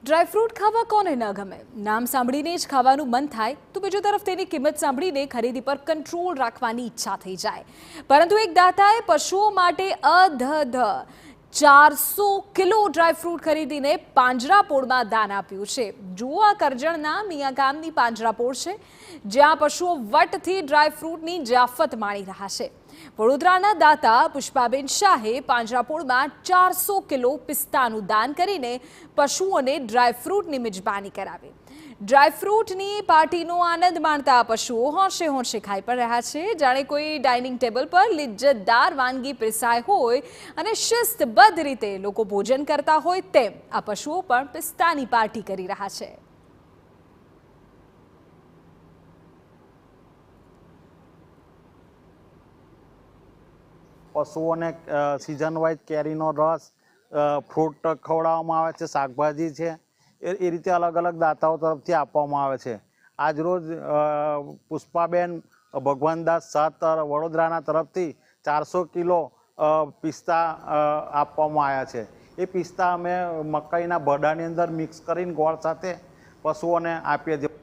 Dry fruit ખાવા કોને ન ગમે? નામ સાંભળીને જ ખાવાનું મન થાય તો બીજી તરફ તેની કિંમત સાંભળીને ખરીદી પર કંટ્રોલ રાખવાની ઈચ્છા થઈ જાય. પરંતુ એક દાતાએ પશુઓ માટે અધધ 400 કિલો ડ્રાયફ્રૂટ ખરીદીને પાંજરાપોળમાં દાન આપ્યું છે. જુઓ, આ કરજણના મિયા ગામની પાંજરાપોળ છે, જ્યાં પશુઓ વટથી ડ્રાયફ્રૂટની જયાફત માણી રહ્યા છે. વડોદરાના દાતા પુષ્પાબેન શાહે પાંજરાપોળમાં 400 કિલો પિસ્તાનું દાન કરીને પશુઓને ડ્રાયફ્રૂટની મિજબાની કરાવી. ડ્રાયફ્રૂટની પાર્ટીનો આનંદ માણતા પશુઓ હોંશે હોંશે ખાઈ પણ રહ્યા છે, જાણે કોઈ ડાઇનિંગ ટેબલ પર લિજ્જતદાર વાનગી પીરસાય હોય અને શિસ્તબદ્ધ રીતે લોકો ભોજન કરતા હોય તેમ આ પશુઓ પણ પિસ્તાની પાર્ટી કરી રહ્યા છે. પશુઓને સિઝન વાઇઝ કેરીનો રસ, ફ્રૂટ ખવડાવવામાં આવે છે, શાકભાજી છે, એ રીતે અલગ અલગ દાતાઓ તરફથી આપવામાં આવે છે. આજરોજ પુષ્પાબેન ભગવાનદાસ શાહ વડોદરાના તરફથી 400 કિલો પિસ્તા આપવામાં આવ્યા છે. એ પિસ્તા અમે મકાઈના ભડાની અંદર મિક્સ કરીને ગોળ સાથે પશુઓને આપીએ છીએ.